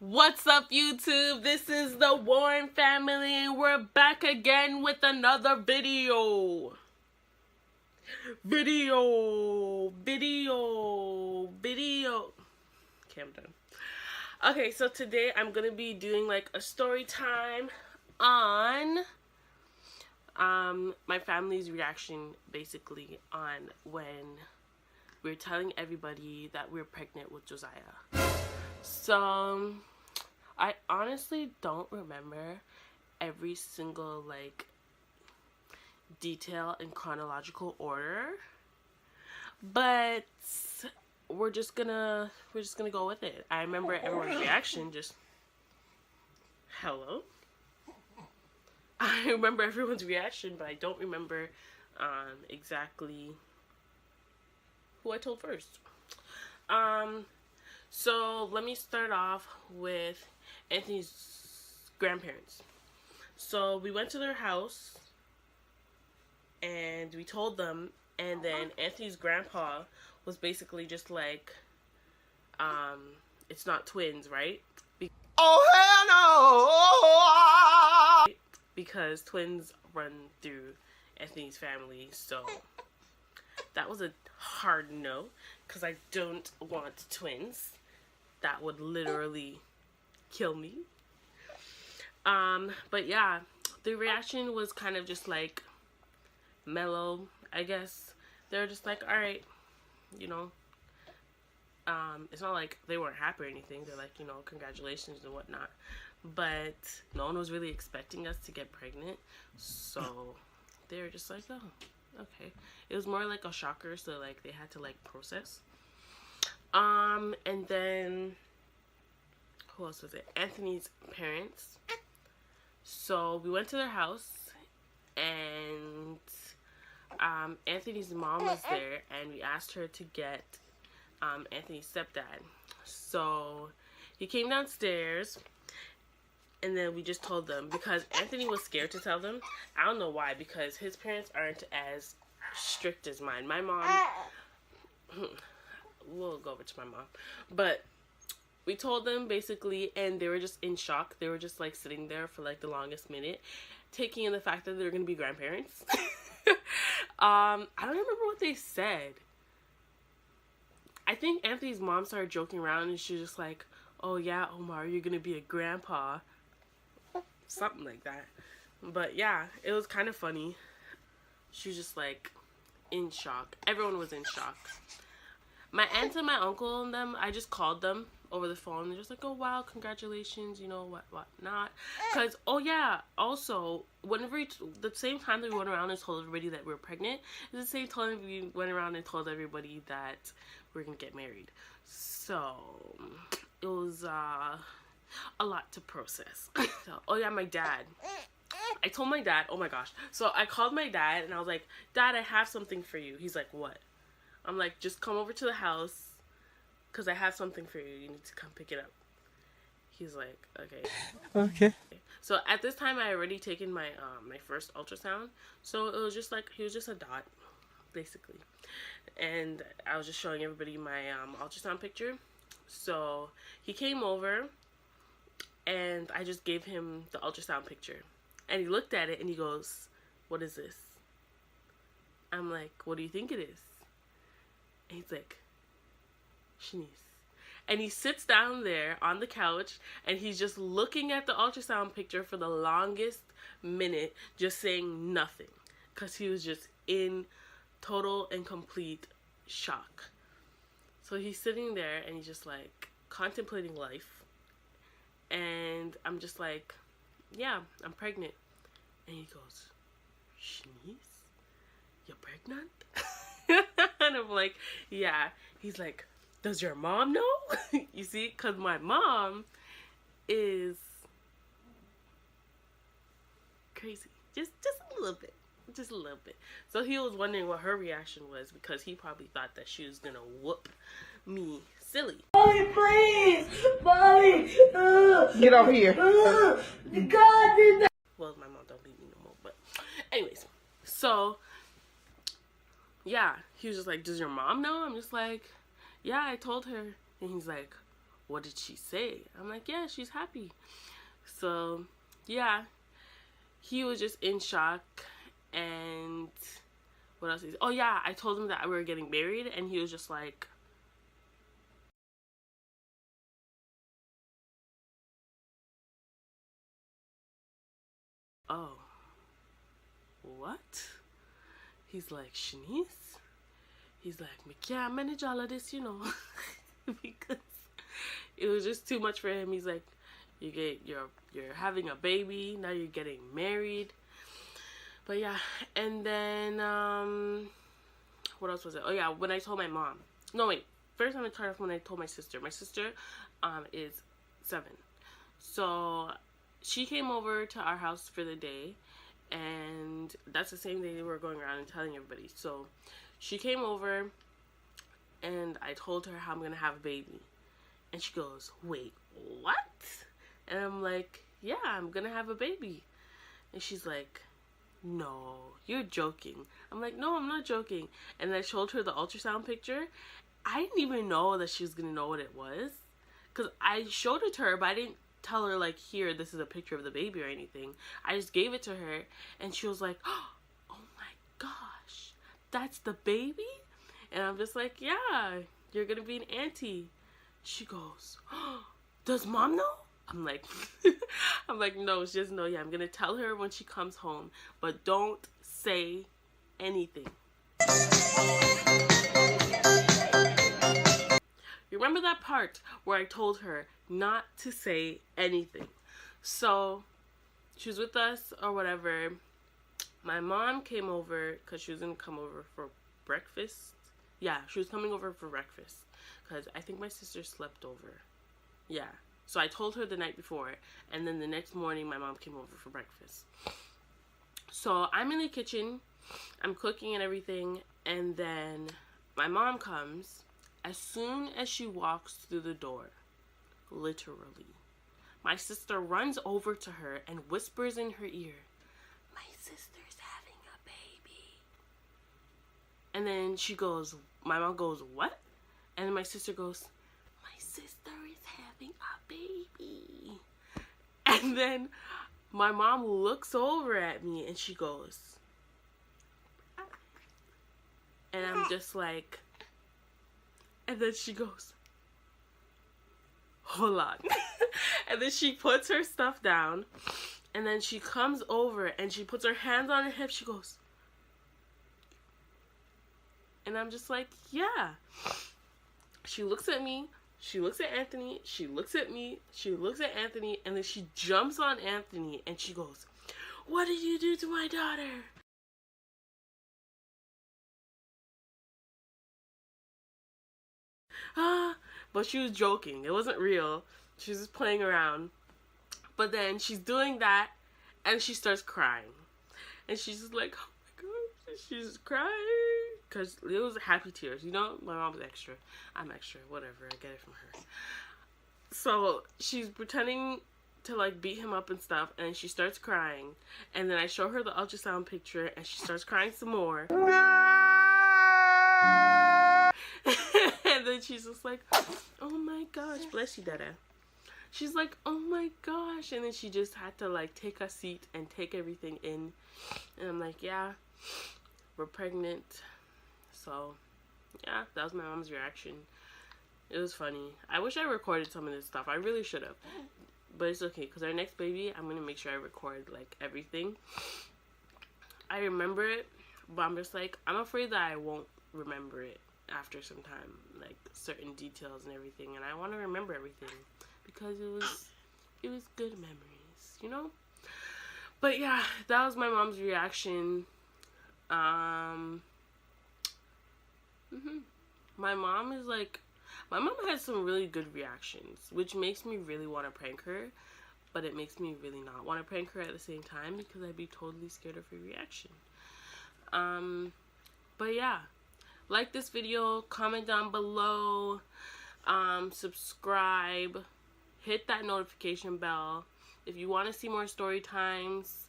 What's up, YouTube? This is the Warren family and we're back again with another video. Okay, I'm done. Okay, so today I'm gonna be doing like a story time on my family's reaction basically on when we're telling everybody that we're pregnant with Josiah. So I honestly don't remember every single like detail in chronological order, but we're just gonna go with it. I remember everyone's reaction, just hello. I remember everyone's reaction, but I don't remember exactly who I told first. So let me start off with Anthony's grandparents. So we went to their house and we told them, and then Anthony's grandpa was basically just like, it's not twins, right? Oh hell no! Because twins run through Anthony's family, so that was a hard no, because I don't want twins. That would literally kill me. But yeah, the reaction was kind of just like mellow, I guess. They're just like, alright, you know. It's not like they weren't happy or anything. They're like, you know, congratulations and whatnot. But no one was really expecting us to get pregnant. So they were just like, oh, okay. It was more like a shocker, so like they had to like process. And then who else was it? Anthony's parents. So we went to their house and Anthony's mom was there, and we asked her to get Anthony's stepdad. So he came downstairs, and then we just told them, because Anthony was scared to tell them. I don't know why, because his parents aren't as strict as mine. My mom, we'll go over to my mom, but we told them basically, and they were just in shock. They were just like sitting there for like the longest minute, taking in the fact that they're gonna be grandparents. I don't remember what they said. I think Anthony's mom started joking around, and she was just like, oh yeah, Omar, you're gonna be a grandpa, something like that. But yeah, it was kind of funny. She was just like in shock. Everyone was in shock. My aunt and my uncle and them, I just called them over the phone. They're just like, oh wow, congratulations, you know, what not. Because, oh yeah, also, whenever the same time that we went around and told everybody that we were pregnant, it's the same time we went around and told everybody that we're gonna get married. So it was a lot to process. So, oh yeah, my dad. I told my dad, oh my gosh. So I called my dad and I was like, Dad, I have something for you. He's like, what? I'm like, just come over to the house, because I have something for you. You need to come pick it up. He's like, okay. Okay. So at this time, I had already taken my my first ultrasound. So it was just like, he was just a dot, basically. And I was just showing everybody my ultrasound picture. So he came over, and I just gave him the ultrasound picture. And he looked at it, and he goes, what is this? I'm like, what do you think it is? And he's like, Shenice. And he sits down there on the couch, and he's just looking at the ultrasound picture for the longest minute, just saying nothing, because he was just in total and complete shock. So he's sitting there, and he's just like contemplating life, and I'm just like, yeah, I'm pregnant. And he goes, Shenice, you're pregnant? And I'm like, yeah. He's like, does your mom know? You see, because my mom is crazy. Just a little bit. Just a little bit. So he was wondering what her reaction was, because he probably thought that she was gonna whoop me silly. Mommy, please! Mommy! Get over here. God did that! Well, my mom don't beat me no more, but anyways. So yeah, he was just like, does your mom know? I'm just like, yeah, I told her. And he's like, what did she say? I'm like, yeah, she's happy. So yeah, he was just in shock. And what else is, oh yeah, I told him that we were getting married, and he was just like, oh, what? He's like, Shenice? He's like, we can't manage all of this, you know. Because it was just too much for him. He's like, you're having a baby, now you're getting married. But yeah, and then what else was it? Oh yeah, when I told my mom. No wait, first I'm gonna start off when I told my sister. My sister is 7. So she came over to our house for the day, and that's the same day they were going around and telling everybody. So she came over, and I told her how I'm gonna have a baby, and she goes, wait, what? And I'm like, yeah, I'm gonna have a baby. And she's like, no, you're joking. I'm like, no, I'm not joking. And I showed her the ultrasound picture. I didn't even know that she was gonna know what it was, because I showed it to her, but I didn't tell her like, here, this is a picture of the baby or anything. I just gave it to her, and she was like, oh my gosh, that's the baby? And I'm just like, yeah, you're gonna be an auntie. She goes, oh, does mom know? I'm like, no, she doesn't know yet. I'm gonna tell her when she comes home, but don't say anything. You remember that part where I told her not to say anything? So she was with us or whatever. My mom came over because she was gonna come over for breakfast. Yeah, she was coming over for breakfast because I think my sister slept over. Yeah. So I told her the night before, and then the next morning my mom came over for breakfast. So I'm in the kitchen, I'm cooking and everything, and then my mom comes. As soon as she walks through the door, literally, my sister runs over to her and whispers in her ear, my sister's having a baby. And then she goes, my mom goes, what? And then my sister goes, my sister is having a baby. And then my mom looks over at me and she goes, and I'm just like, and then she goes, hold on. And then she puts her stuff down, and then she comes over and she puts her hands on her hips. She goes, and I'm just like, yeah. She looks at me, she looks at Anthony, she looks at me, she looks at Anthony, and then she jumps on Anthony and she goes, what did you do to my daughter? But she was joking. It wasn't real. She was just playing around. But then she's doing that, and she starts crying. And she's just like, oh my god. And she's crying. Because it was happy tears. You know, my mom's extra. I'm extra. Whatever. I get it from her. So she's pretending to like beat him up and stuff, and she starts crying. And then I show her the ultrasound picture, and she starts crying some more. And then she's just like, oh my gosh, bless you, Dada. She's like, oh my gosh. And then she just had to like take a seat and take everything in. And I'm like, yeah, we're pregnant. So yeah, that was my mom's reaction. It was funny. I wish I recorded some of this stuff. I really should have. But it's okay, because our next baby, I'm going to make sure I record like everything. I remember it, but I'm just like, I'm afraid that I won't remember it after some time, like certain details and everything, and I want to remember everything because it was good memories, you know. But yeah, that was my mom's reaction. My mom is like, my mom has some really good reactions, which makes me really want to prank her, but it makes me really not want to prank her at the same time because I'd be totally scared of her reaction. But yeah, like this video, comment down below, subscribe, hit that notification bell. If you want to see more story times,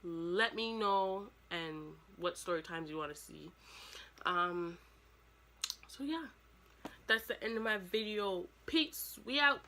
let me know and what story times you want to see. So yeah, that's the end of my video. Peace. We out.